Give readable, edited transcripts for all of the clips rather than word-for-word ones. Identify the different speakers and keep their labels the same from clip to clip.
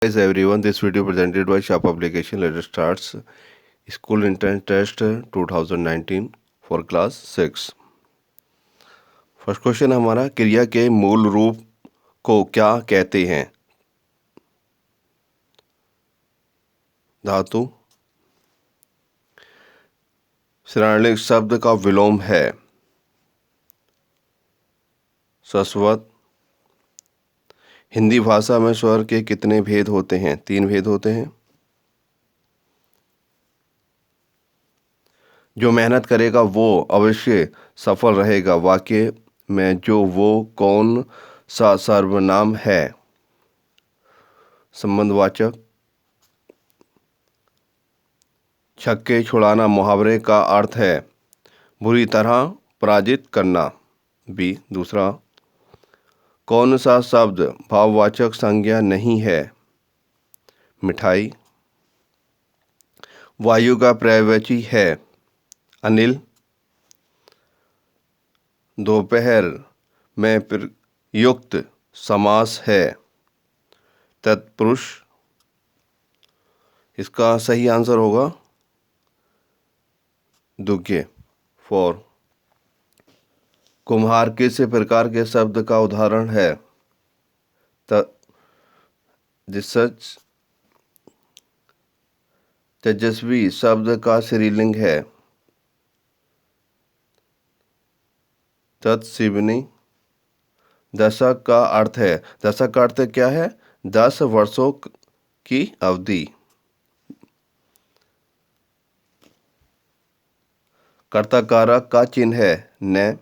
Speaker 1: Guys, everyone, this video presented by Shah Publication. Let us start. School Entrance Test 2019 for class 6. First question हमारा, क्रिया के मूल रूप को क्या कहते हैं? धातु। श्रेणिक शब्द का विलोम है सस्वत। हिंदी भाषा में स्वर के कितने भेद होते हैं? 3 भेद होते हैं। जो मेहनत करेगा वो अवश्य सफल रहेगा। वाक्य में जो वो कौन सा सर्वनाम है? संबंधवाचक। छक्के छुड़ाना मुहावरे का अर्थ है बुरी तरह पराजित करना। बी दूसरा। कौन सा शब्द भाववाचक संज्ञा नहीं है? मिठाई। वायु का पर्यायवाची है अनिल। दोपहर में प्रयुक्त समास है तत्पुरुष। इसका सही आंसर होगा दुग्गे। 4। कुम्हार किस प्रकार के शब्द का उदाहरण है? दिसज। तेजस्वी शब्द का स्त्रीलिंग है तत्शिवनी। दशक का अर्थ है, दशक का अर्थ क्या है? 10 वर्षों की अवधि। कर्ता कारक का चिन्ह है न।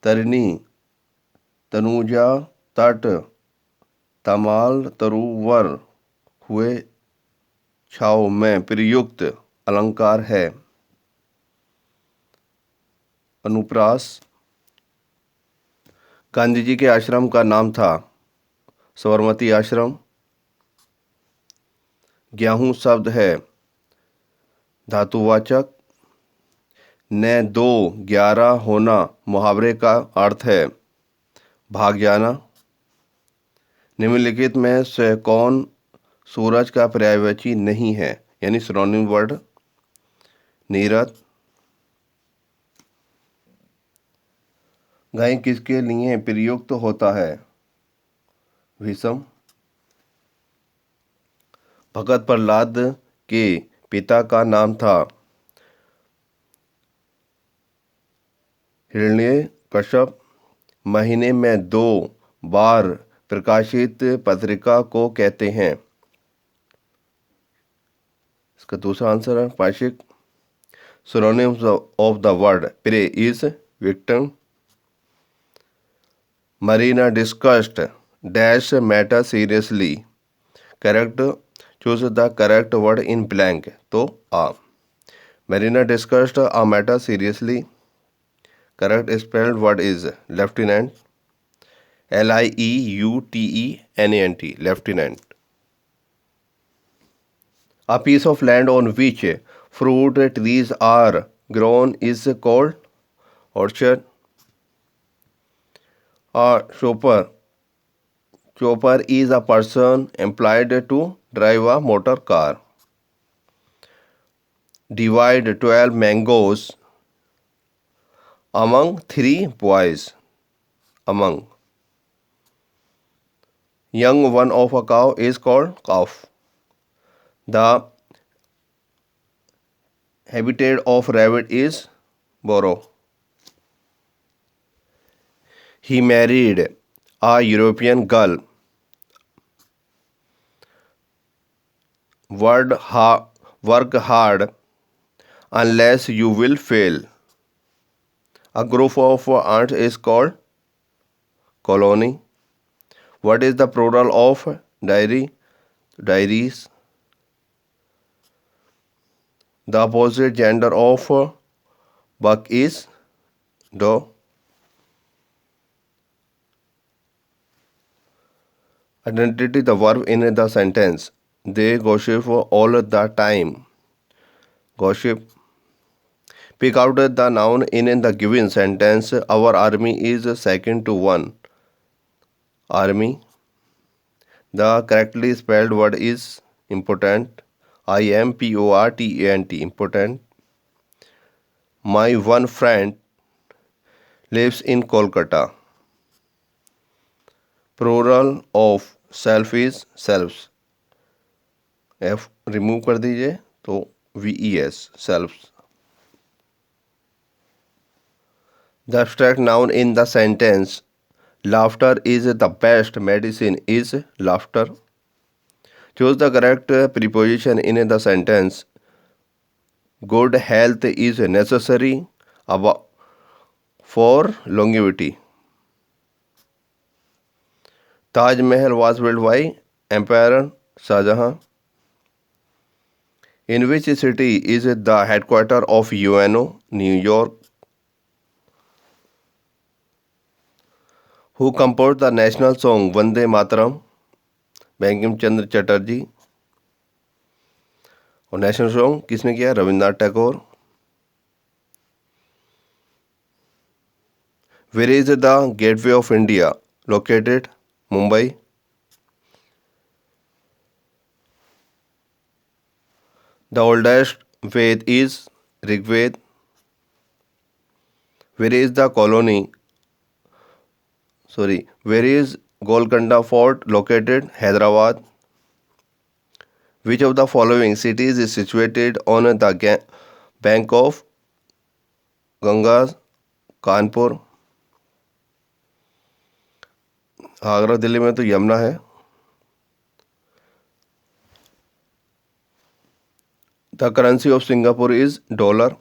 Speaker 1: तरिणी तनुजा तट तमाल तरुवर हुए छाव में प्रयुक्त अलंकार है अनुप्रास। गांधी जी के आश्रम का नाम था साबरमती आश्रम। गेहूं शब्द है धातुवाचक। न 2 11 होना मुहावरे का अर्थ है भाग जाना। निम्नलिखित में से कौन सूरज का पर्यायवाची नहीं है, यानी सिनोनिम वर्ड? नीरद। गाय किसके लिए प्रयुक्त होता है? भीषम। भगत प्रहलाद के पिता का नाम था हिरण्यकश्यप। महीने में 2 बार प्रकाशित पत्रिका को कहते हैं? इसका दूसरा आंसर है पाक्षिक। Synonyms of the word prey is victim. Marina discussed dash matter seriously. Correct. Choose the correct word in blank. तो आ। Marina discussed a matter seriously. Correct spelled word is lieutenant. Lieutenant. Lieutenant. A piece of land on which fruit trees are grown is called orchard. A chopper is a person employed to drive a motor car. Divide 12 mangoes among 3 boys. Among. Young one of a cow is called calf. The habitat of rabbit is burrow. He married a European girl. Work hard unless you will fail. A group of ants is called colony. What is the plural of diary? Diaries. The opposite gender of buck is dog. Identity the verb in the sentence. They gossip all the time. Gossip. Pick out the noun in the given sentence. Our army is second to one. Army. The correctly spelled word is important. important, important. My one friend lives in Kolkata. Plural of self is selves. F remove कर दीजिए तो VES selves. The abstract noun in the sentence laughter is the best medicine is laughter. Choose the correct preposition in the sentence. Good health is necessary for longevity. Taj Mahal was built by Emperor Shahjahan. In which city is the headquarters of UNO? New York. Who composed the national song Vande Mataram? Bankim Chandra Chatterjee. और national song किसने किया? Rabindranath Tagore. Where is the Gateway of India located? Mumbai. The oldest Ved is Rigved. Where is Golconda Fort located? Hyderabad. Which of the following cities is situated on the bank of Ganga? Kanpur. Agra Delhi में तो यमुना है. The currency of Singapore is dollar.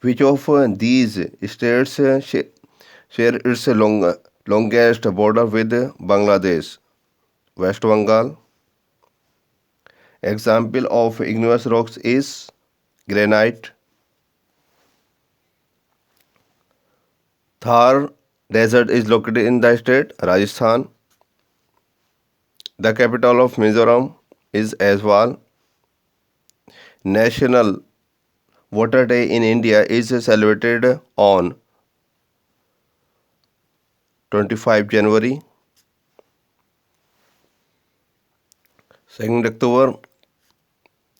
Speaker 1: Which of these states share its longest border with Bangladesh? West Bengal. Example of igneous rocks is granite. Thar Desert is located in the state Rajasthan. The capital of Mizoram is Aizawl. National Water Day in India is celebrated on 25 January. 2 October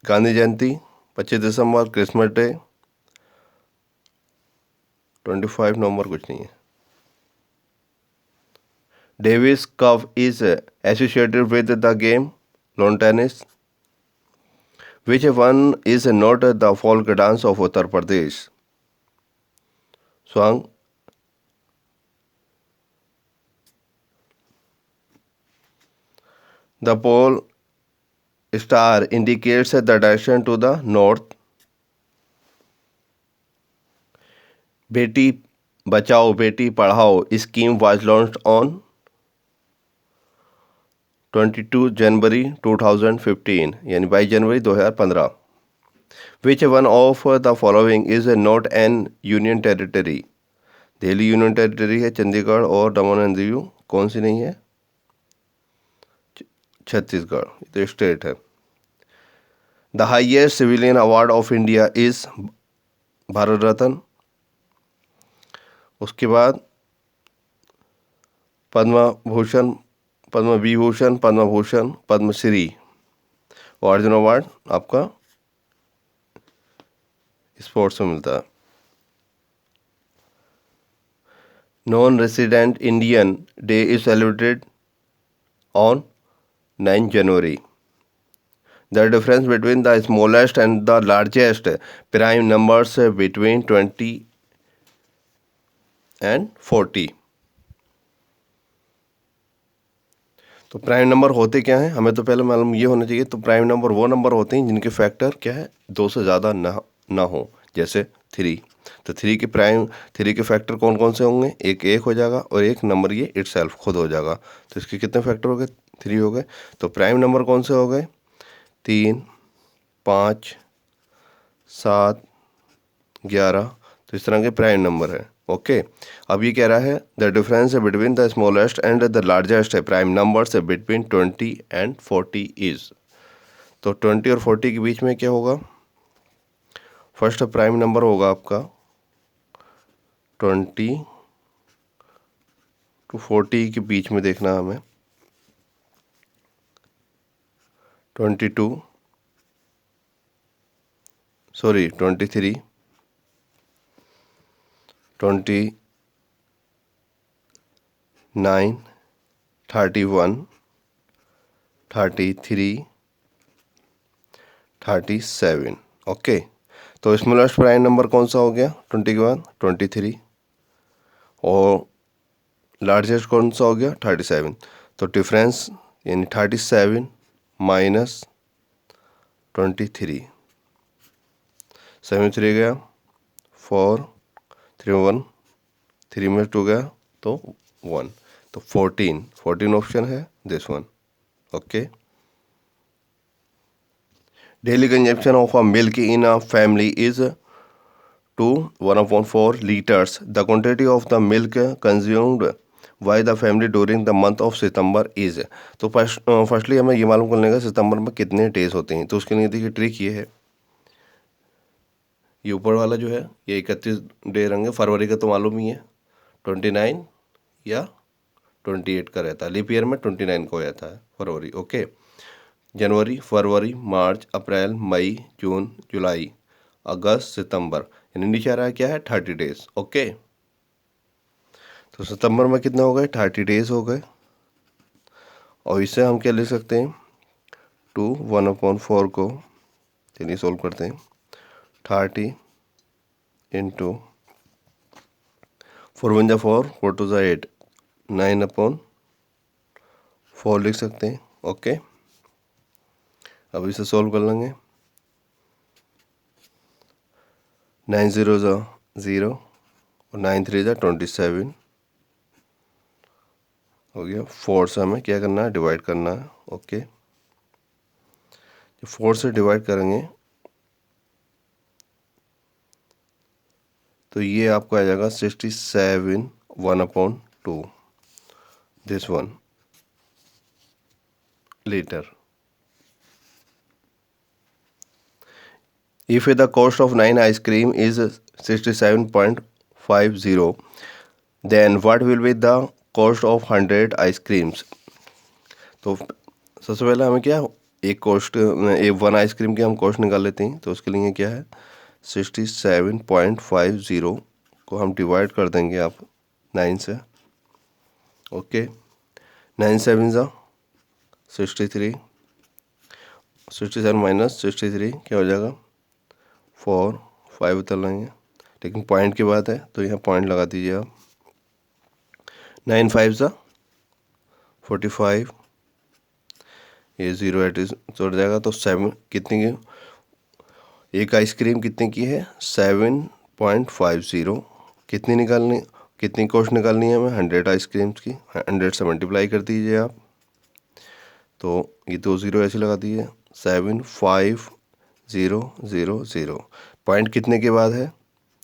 Speaker 1: Gandhi Jayanti. 25 December Christmas day. 25 नवंबर कुछ नहीं है. Davis Cup is associated with the game lawn tennis. Which one is not the folk dance of Uttar Pradesh? Swang. The pole star indicates the direction to the north. Beti Bachao Beti Padhao scheme was launched on 22 January 2015 यानी 22 जनवरी 2015. Which one of the following is not an union territory? Delhi union territory है, चंडीगढ़ और दमन and Diu कौन सी नहीं है? छत्तीसगढ़. तो state है. The highest civilian award of India is Bharat Ratna. उसके बाद पद्म भूषण, पद्म विभूषण, पद्म भूषण, पद्मश्री और अर्जुन अवार्ड आपका स्पोर्ट्स में मिलता है. Non resident Indian day is celebrated on 9 January. The difference between the smallest and the largest prime numbers between 20 and 40. तो प्राइम नंबर होते क्या हैं? हमें तो पहले मालूम ये होना चाहिए. तो प्राइम नंबर वो नंबर होते हैं जिनके फैक्टर क्या है? 2 से ज़्यादा ना हो. जैसे 3. तो 3 के फैक्टर कौन कौन से होंगे? एक हो जाएगा और एक नंबर ये इटसेल्फ खुद हो जाएगा. तो इसके कितने फैक्टर हो गए? 3 हो गए. तो प्राइम नंबर कौन से हो गए? 3, 5, 7, 11. तो इस तरह के प्राइम नंबर है. ओके. अब ये कह रहा है the difference between the smallest and the largest prime numbers between 20 and 40 is. तो 20 और 40 के बीच में क्या होगा? फर्स्ट प्राइम नंबर होगा आपका 20, टू 40 के बीच में देखना हमें। 23 23 29 31 33 37। ओके, तो स्मॉलेस्ट प्राइम नंबर कौन सा हो गया 20 के बाद 23, और लार्जेस्ट कौन सा हो गया 37। तो डिफरेंस यानी 37 माइनस 23, 7 3 गया 4 3 1 3 में 2 गया तो 1, तो 14 ऑप्शन है this one. Okay, daily consumption of a milk in a family is to 1/4 liters. The quantity of the milk consumed by the family during the month of September is। तो firstly हमें ये मालूम करने का सितंबर में कितने days होते हैं। तो उसके लिए देखिए ट्रिक ये है, ये ऊपर वाला जो है ये 31 डे रहेंगे। फरवरी का तो मालूम ही है 29 या 28 का रहता है, लीप ईयर में 29 को रहता है फरवरी। ओके, जनवरी फरवरी मार्च अप्रैल मई जून जुलाई अगस्त सितंबर, यानी नीचे आ रहा है क्या है 30 डेज। ओके, तो सितंबर में कितने हो गए 30 डेज हो गए, और इससे हम क्या ले सकते हैं 1/4 को, चलिए सोल्व करते हैं। 30 इंटू 4 1 4 4 2 8 9/4 लिख सकते हैं। ओके, अब इसे सोल्व कर लेंगे। 9 0 0 और 9 3 27 हो गया। 4 से हमें क्या करना है डिवाइड करना है। ओके, 4 से डिवाइड करेंगे तो ये आपको आ जाएगा 67 1/2 this one litre. If the cost of 9 ice cream is 67.50, then what will be the cost of 100 ice creams? तो सबसे पहले हमें क्या एक 1 आइसक्रीम की हम कॉस्ट निकाल लेते हैं। तो उसके लिए क्या है 67.50 को हम डिवाइड कर देंगे आप 9 से। ओके, 9 7 63, 67 माइनस 63 क्या हो जाएगा 4 5 उतर लेंगे, लेकिन पॉइंट की बात है तो यहाँ पॉइंट लगा दीजिए आप। 9 5 45, ये 0 8 जोड़ जाएगा तो 7 कितनी की एक आइसक्रीम कितने की है 7.50। कितनी निकालनी, कितनी कॉस्ट निकालनी है हमें 100 आइसक्रीम्स की। 100 से मल्टीप्लाई कर दीजिए आप, तो ये 2 0 ऐसे लगा दीजिए 75000। पॉइंट कितने के बाद है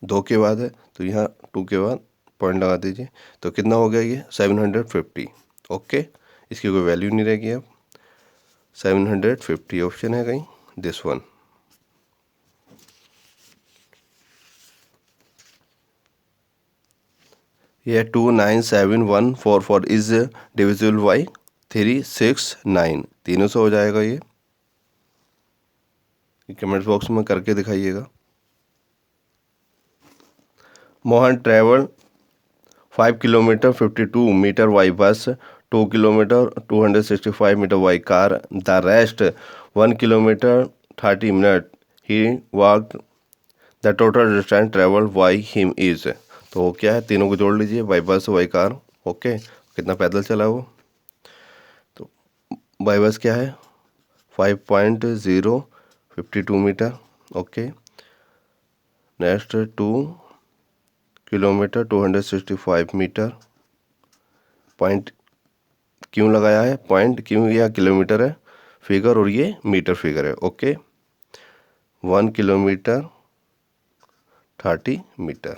Speaker 1: 2 के बाद है, तो यहाँ 2 के बाद पॉइंट लगा दीजिए। तो कितना हो गया ये 750। ओके, इसकी कोई वैल्यू नहीं रहेगी अब। 750 ऑप्शन है कहीं दिस वन। ये 297144 इज डिविजिबल बाई 369, तीनों से हो जाएगा ये। कमेंट बॉक्स में करके दिखाइएगा। Mohan travel 5 kilometre 52 metre by bus, 2 kilometre 265 metre by car, the rest 1 kilometre 30 minute he walked, the total distance travel by him is. तो क्या है तीनों को जोड़ लीजिए, by bus by car. Okay, कितना पैदल चला वो, तो बाई बस क्या है 5.052 metre. Okay, next 2 kilometre 265 metre. Point क्यों लगाया है, पॉइंट क्यों या किलोमीटर है फिगर और ये मीटर फिगर है। ओके, 1 किलोमीटर 30 मीटर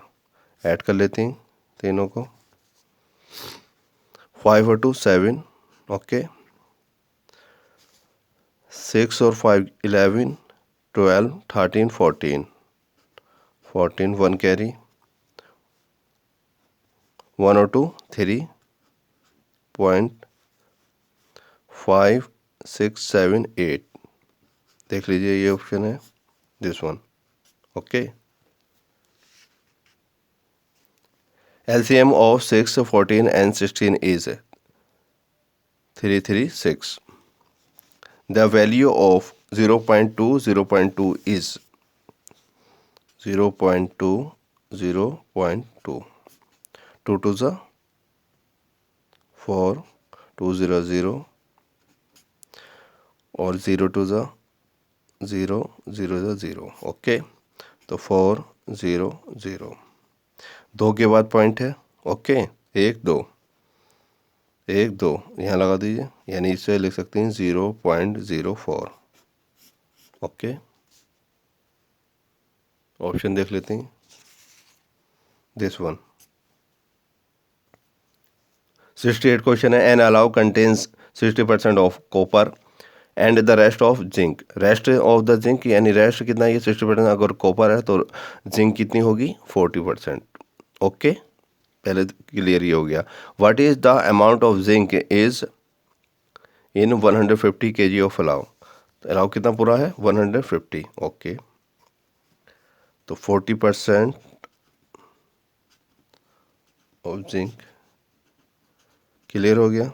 Speaker 1: ऐड कर लेते हैं तीनों को। 5 और 2 7। ओके, 6 और 5 11 12 13 14 14 1 कैरी, 1 और 2 3 0.5678, देख लीजिए ये ऑप्शन है, this one. Okay, LCM of 6, 14 and 16 is 336. The value of 0.2, 0.2 is 0.2, 0.2. 2 to the 4, 2 0 0, और 0 to the 0 0 0. ओके, तो 4 0 0, 2 के बाद पॉइंट है। ओके, 1 2, 1 2 यहाँ लगा दीजिए, यानी इससे लिख सकते हैं 0.04। ओके, ऑप्शन देख लेते हैं, दिस वन। 68 क्वेश्चन है, an alloy contains 60% of copper and the rest of zinc. Rest of the zinc यानी रेस्ट कितना है, ये 60%। अगर कॉपर है तो जिंक कितनी होगी, 40%। ओके, पहले क्लियर ही हो गया। What is the amount of zinc is in 150 kg of allow. तो अलाउ कितना पूरा है, 150। ओके, तो 40% ऑफ जिंक, क्लियर हो गया।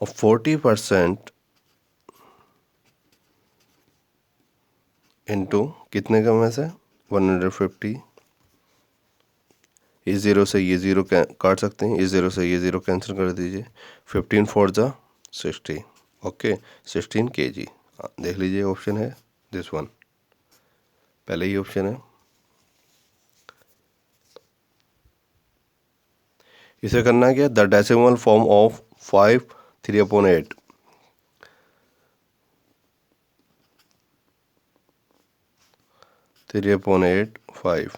Speaker 1: और 40% इंटू कितने का में से 150, इस ज़ीरो से ये ज़ीरो काट सकते हैं, इस ज़ीरो से ये ज़ीरो कैंसिल कर दीजिए। 15 4 जा 60। Okay, 16 kg। देख लीजिए ऑप्शन है, दिस वन, पहले ही ऑप्शन है। इसे करना क्या, the decimal form of 5 3/8। Three upon 8 5,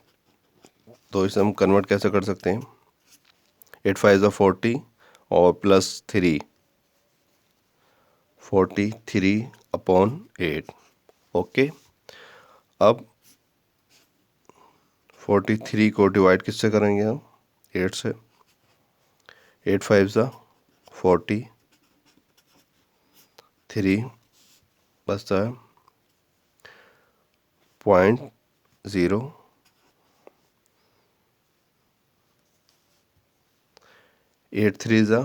Speaker 1: तो इसे हम कन्वर्ट कैसे कर सकते हैं, 8 5 ज़ा 40 और प्लस 3, 43/8। ओके, अब 43 को डिवाइड किससे करेंगे हम, 8 से। 8 5 ज़ा 40, 3 बचता है 0.0, 8 3 ज़ा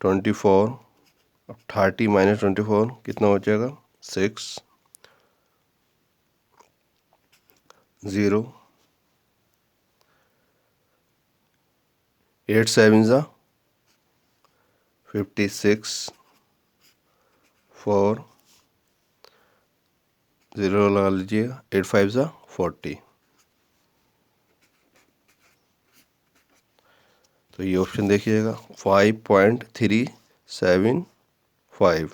Speaker 1: 24, 30 माइनस 24 कितना हो जाएगा, 6 0, 8 7 ज़ा 56, 4 0 लगा लीजिएगा, 8 5 ज़ा 40। तो ये ऑप्शन देखिएगा, 5.375,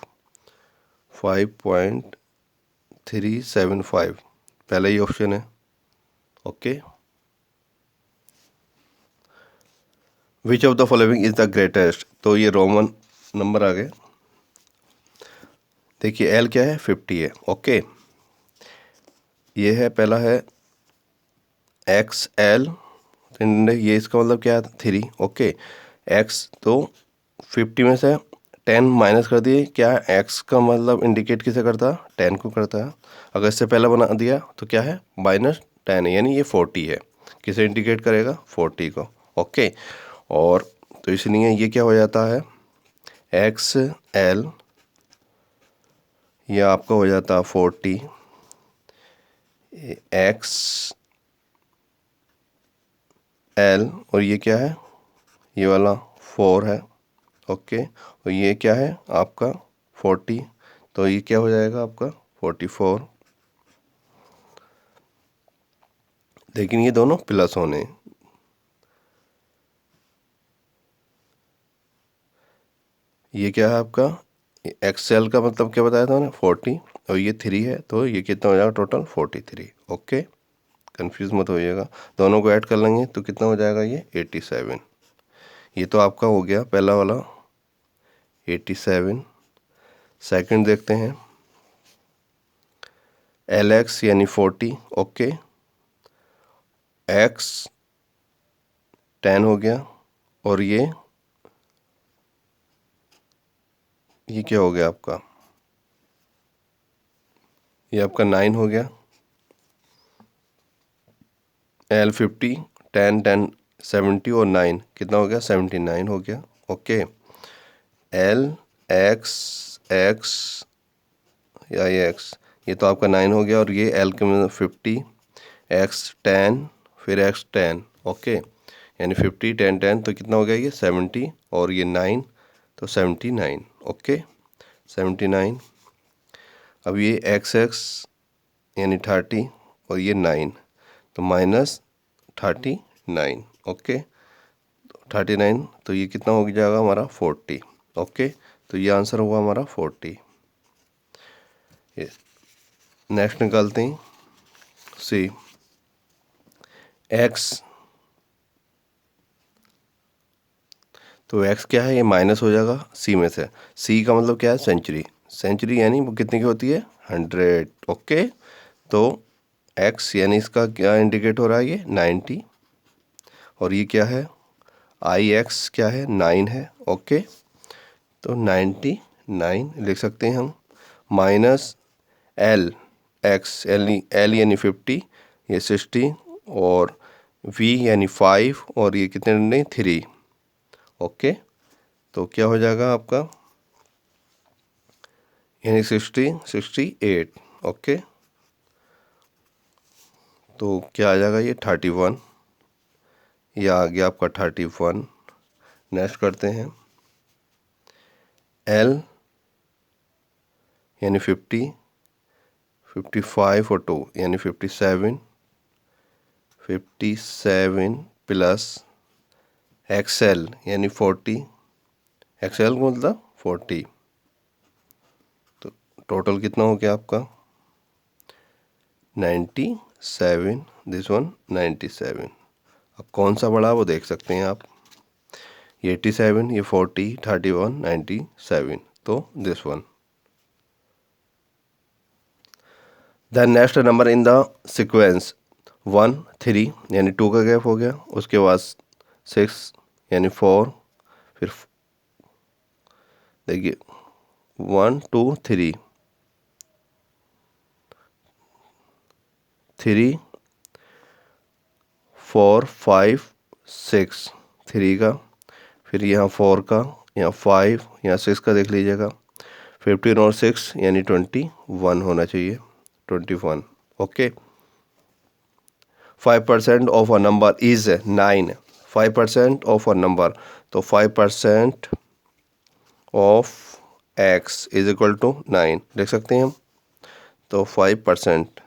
Speaker 1: 5.375 पहला ही ऑप्शन है। Okay, which of the following is the greatest, तो ये रोमन नंबर आ गए। देखिए एल क्या है, 50 है। ओके, ये है पहला है एक्स एल, ये इसका मतलब क्या है, 3। ओके, एक्स तो 50 में से 10 माइनस कर दिए, क्या है एक्स का मतलब इंडिकेट किसे करता है, 10 को करता है। अगर इससे पहले बना दिया तो क्या है, -10 है, यानी ये 40 है, किसे इंडिकेट करेगा, 40 को। ओके, और तो इसलिए ये क्या हो जाता है, एक्स एल, ये आपका हो जाता है 40, एक्स एल, और ये क्या है, ये वाला 4 है। ओके, और ये क्या है आपका 40, तो ये क्या हो जाएगा आपका 44। लेकिन ये दोनों प्लस होने, ये क्या है आपका एक्सेल का मतलब क्या बताया था मैंने, 40, और ये 3 है, तो ये कितना हो जाएगा टोटल 43। ओके, कंफ्यूज मत होइएगा, दोनों को ऐड कर लेंगे तो कितना हो जाएगा ये 87। ये तो आपका हो गया पहला वाला 87। सेकंड देखते हैं, एल एक्स यानी 40, ओके, एक्स 10 हो गया, और ये क्या हो गया आपका, ये आपका 9 हो गया, एल 50, 10 10 70 और 9 कितना हो गया, 79 हो गया, ओके। एल एक्स एक्स या ये एक्स, ये तो आपका 9 हो गया, और ये एल के मतलब 50, एक्स 10, फिर एक्स 10, ओके, यानी 50 10 10 तो कितना हो गया ये 70, और ये 9 तो 79, ओके, 79। अब ये एक्स एक्स यानी 30 और ये 9 तो -39, ओके, 39 तो ये कितना हो जाएगा हमारा 40, ओके, तो ये आंसर हुआ हमारा 40। नेक्स्ट निकालते हैं, सी एक्स, तो एक्स क्या है, ये माइनस हो जाएगा सी में से, सी का मतलब क्या है, सेंचुरी, सेंचुरी यानी वो कितने की होती है, 100, ओके, तो एक्स यानी इसका क्या इंडिकेट हो रहा है, ये 90, और ये क्या है, आई एक्स क्या है, 9 है, ओके, तो 99 लिख सकते हैं हम, माइनस एल एक्स, एल यानी 50, ये 60, और वी यानी 5, और ये कितने नहीं 3, ओके, तो क्या हो जाएगा आपका, यानी 68, ओके, तो क्या आ जाएगा ये 31, ये आ गया आपका 31। नेक्स्ट करते हैं, एल यानी 50, 55 और 2 यानी 57, 57 प्लस एक्सएल यानी 40, एक्सएल को मतलब 40, तो टोटल कितना हो गया आपका 97, दिस वन 97। अब कौन सा बड़ा वो देख सकते हैं आप, ये 87, ये 40, 31, 97, तो this one. The next number in the sequence 1 3 यानी 2 का गैप हो गया, उसके बाद 6 यानी 4, फिर देखिए 1 2 3 3 4 5 6, 3 का, फिर यहाँ 4 का, यहाँ 5, यहाँ 6 का देख लीजिएगा, 15 और 6 यानी 21 होना चाहिए, 21, okay. 5% of a number is 9, 5% of a number, तो 5% of x is equal to 9 लिख सकते हैं हम, तो 5%,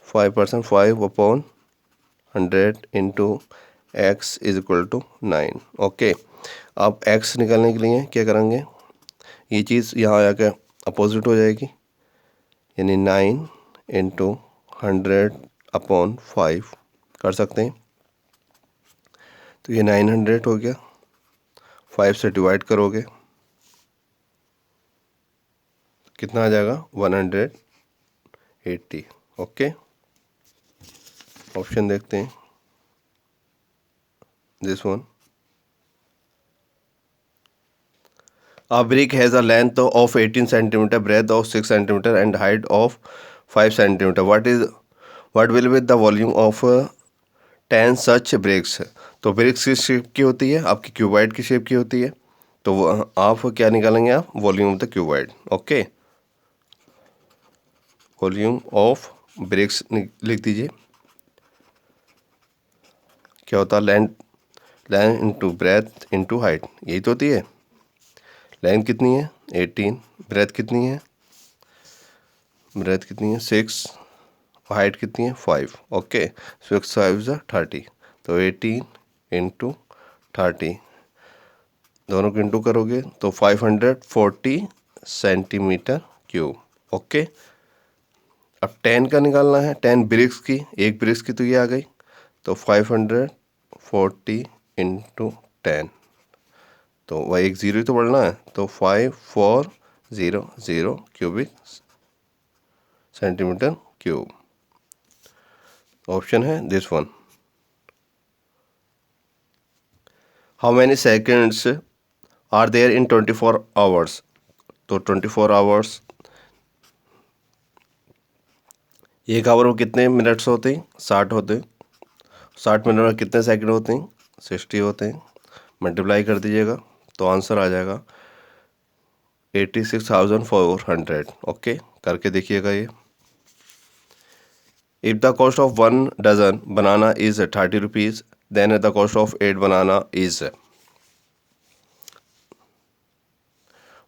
Speaker 1: 5% 5/100 into x is equal to 9, okay. अब एक्स निकालने के लिए क्या करेंगे, ये चीज़ यहाँ आके अपोजिट हो जाएगी, यानी 9 इंटू 100/5 कर सकते हैं, तो ये 900 हो गया, 5 से डिवाइड करोगे कितना आ जाएगा 180, ओके। ऑप्शन देखते हैं, this one, a brick has a length of 18 centimeter, breadth of 6 centimeter and height of 5 centimeter. What will be the volume of 10 such bricks? तो ब्रिक्स किस शेप की होती है, आपकी क्यूबाइड की शेप की होती है, तो आप क्या निकालेंगे, आप volume of the cuboid, okay, volume of BRICS लिख दीजिए, क्या होता है, length into breadth into height, यही तो होती है, लेंथ कितनी है 18, ब्रेथ कितनी है, ब्रेथ कितनी है 6, हाइट कितनी है 5, ओके, 6 5 ज़ा 30, तो 18 इंटू 30, दोनों को इंटू करोगे तो 540 सेंटीमीटर क्यूब, ओके। अब 10 का निकालना है, 10 ब्रिक्स की, एक ब्रिक्स की तो ये आ गई, तो 540 इंटू 10, तो वह एक ज़ीरो ही तो बढ़ना है, तो 5400 क्यूबिक सेंटीमीटर क्यूब। ऑप्शन है this one. How many seconds are there in 24 hours. तो 24 आवर्स, एक आवर में कितने मिनट्स होते हैं? 60 होते हैं। 60 मिनट में कितने सेकंड होते हैं? 60 होते हैं। मल्टीप्लाई कर दीजिएगा तो आंसर आ जाएगा 86,400। ओके, करके देखिएगा ये। If the cost of 1 dozen banana is 30 rupees, then the cost of 8 banana is.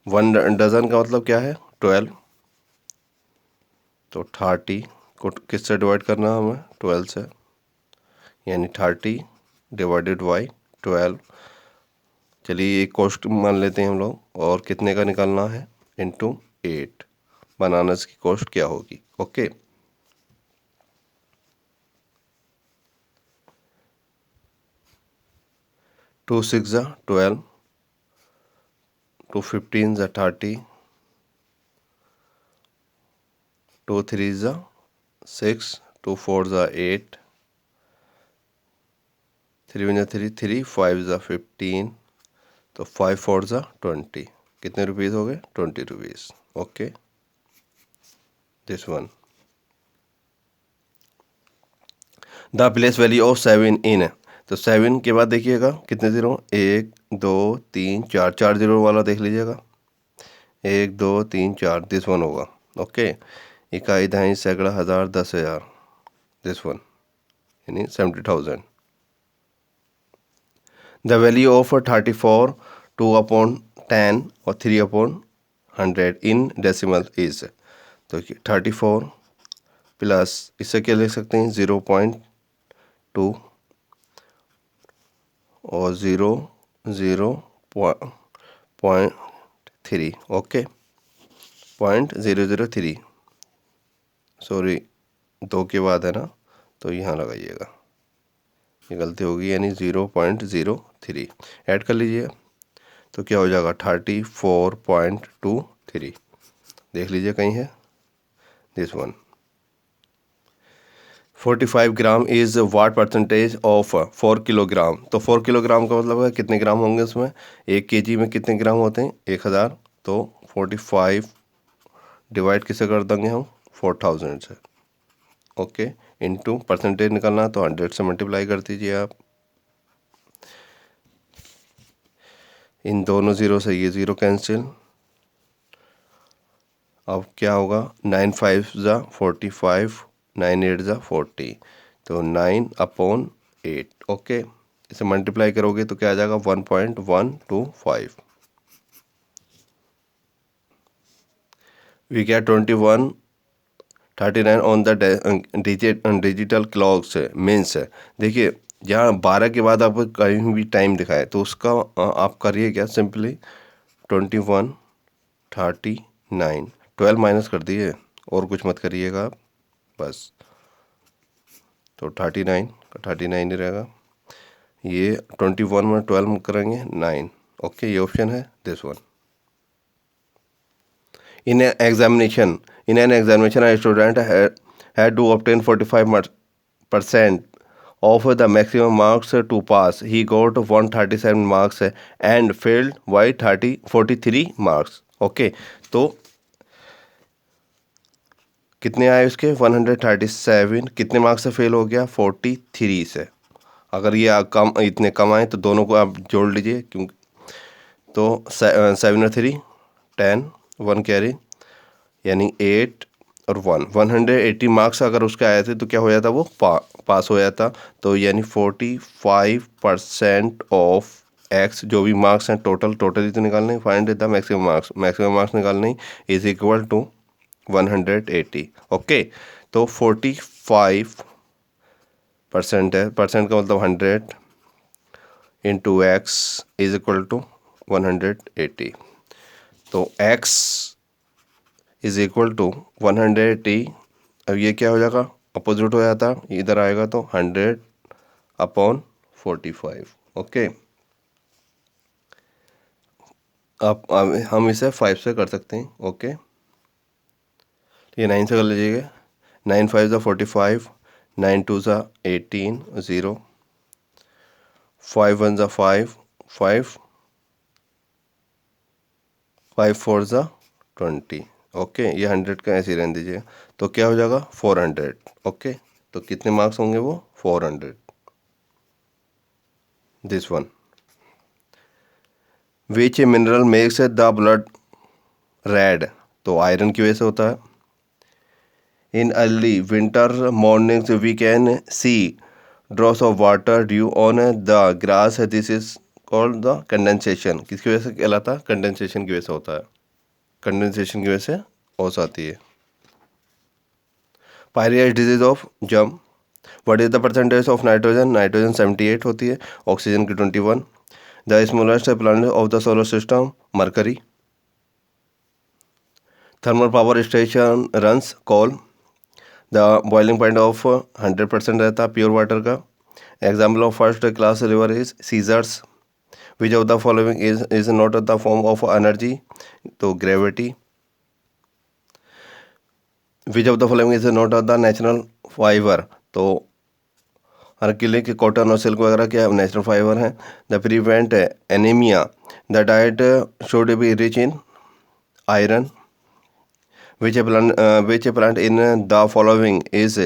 Speaker 1: 1 dozen का मतलब क्या है? 12। तो 30 को किससे डिवाइड करना है हमें? 12 से, यानी 30 डिवाइडेड बाई 12। चलिए ये कॉस्ट मान लेते हैं हम लोग, और कितने का निकालना है? इंटू 8। बनानास की कॉस्ट क्या होगी? ओके, 2 6 12, 2 15 30, 2 3 6, 2 4 8, 3 1 3 3, 5 15, तो 5 4 20। कितने रुपीज़ हो गए? 20 rupees. Okay, this one. The place value of 7 इन। तो 7 के बाद देखिएगा कितने जीरो? 1 2 3 4, 4 जीरो वाला देख लीजिएगा। 1 2 3 4, दिस वन होगा। ओके, इकाई, दहाई, सैकड़ा, हज़ार, 10,000, दिस वन, यानी 70,000। द वैल्यू ऑफ 34, 2/10 और 3/100 इन डेसिमल इज। तो 34 प्लस इससे क्या लिख सकते हैं? 0.2 और 0.3। ओके, 0.003, सॉरी 2 के बाद है ना, तो यहाँ लगाइएगा, ये गलती होगी, यानी 0.03 ऐड कर लीजिए तो क्या हो जाएगा? 34.23। देख लीजिए कहीं है, this one. 45 gram is what percentage of 4 kilogram. तो 4 किलोग्राम का मतलब है कितने ग्राम होंगे उसमें? 1 केजी में कितने ग्राम होते हैं? 1000। तो 45 डिवाइड किसे कर देंगे हम? 4000 से। ओके, इनटू परसेंटेज निकालना तो 100 से मल्टीप्लाई कर दीजिए आप। इन दोनों ज़ीरो से ये ज़ीरो कैंसिल। अब क्या होगा? 9 5 45, 9 8 40, तो 9/8। ओके, इसे मल्टीप्लाई करोगे तो क्या आ जाएगा? 1.125। We get 2139 on the digital clocks means. देखिए, जहाँ 12 के बाद आपको कहीं भी टाइम दिखाए तो उसका आप करिए क्या? सिंपली 2139, 12 माइनस कर दिए, और कुछ मत करिएगा आप, बस। तो 39 ही रहेगा। ये 21 में 12 करेंगे 9। ओके, ये ऑप्शन है this one. In an examination, a student had to obtain 45% of the maximum marks to pass. He got 137 marks and failed by 43 marks. Okay, तो कितने आए उसके? 137। कितने मार्क्स से फेल हो गया? 43 से। अगर ये कम, इतने कम आए तो दोनों को आप जोड़ लीजिए, क्योंकि तो 7 और 3 10, 1 कैरी, यानी 8 और 1, 180 मार्क्स अगर उसके आए थे तो क्या हो जाता? वो पास हो जाता। तो यानी 45% ऑफ एक्स, जो भी मार्क्स हैं टोटल ही तो निकालने, फाइंड द मैक्सिमम मार्क्स निकालने, इज इक्वल टू 180। ओके, तो 45% है, परसेंट का मतलब 100 into x is equal to 180। तो एक्स इज इक्वल टू 180। अब ये क्या हो जाएगा? अपोजिट हो जाता, इधर आएगा तो 100/45। ओके, अब हम इसे 5 से कर सकते हैं। ओके, ये 9 से कर लीजिएगा। 9 5 ज़ा 45, 9 2 ज़ा 18, 0, 5 1 ज़ा 5, 5, 5 4 ज़ा 20। ओके, ये 100 का ऐसे ही रहने दीजिए। तो क्या हो जाएगा 400। ओके, तो कितने मार्क्स होंगे वो 400। This one, which mineral makes the blood red, तो आयरन की वजह से होता है। In early winter mornings we can see drops of water dew on the grass, this is called the condensation. किसकी वजह से कहलाता है? कंडेंसेशन की वजह से होता है। कंडेंसेशन की वजह से ओस आती है। Pyorrhoea disease of gum, what is the percentage of nitrogen? Nitrogen 78 होती है, ऑक्सीजन की 21। The smallest planet of the solar system Mercury. Thermal power station runs coal, the boiling point of 100% रहता है प्योर वाटर का। Example of first class river is scissors. Which of the following is not the form of energy? तो gravity. Which of the following is not the natural fibre? तो हर किले के cotton और silk वगैरह क्या natural fibre हैं। The prevent anaemia, the diet should be rich in iron. Which plant in the following is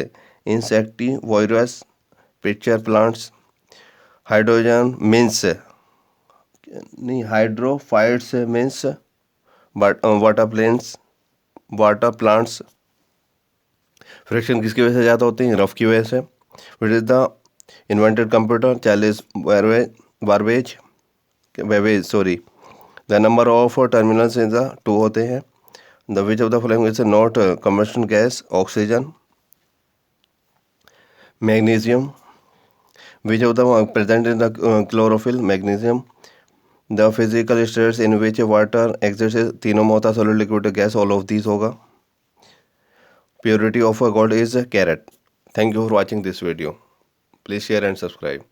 Speaker 1: insectivorous? Picture plants. Hydrogen means नहीं, hydrophytes means but water plants. Friction किसकी वजह से ज़्यादा होती है? रफ की वजह से। Which is the invented computer? Charles Babbage sorry. The number of terminals in the 2 होते हैं। The which of the following is not combustion gas? Oxygen. Magnesium. Which of the present in the chlorophyll? Magnesium. The physical states in which water exist? तीनों में होता, solid, liquid, gas, all of these होगा। Purity of gold is carat. Thank you for watching this video. Please share and subscribe.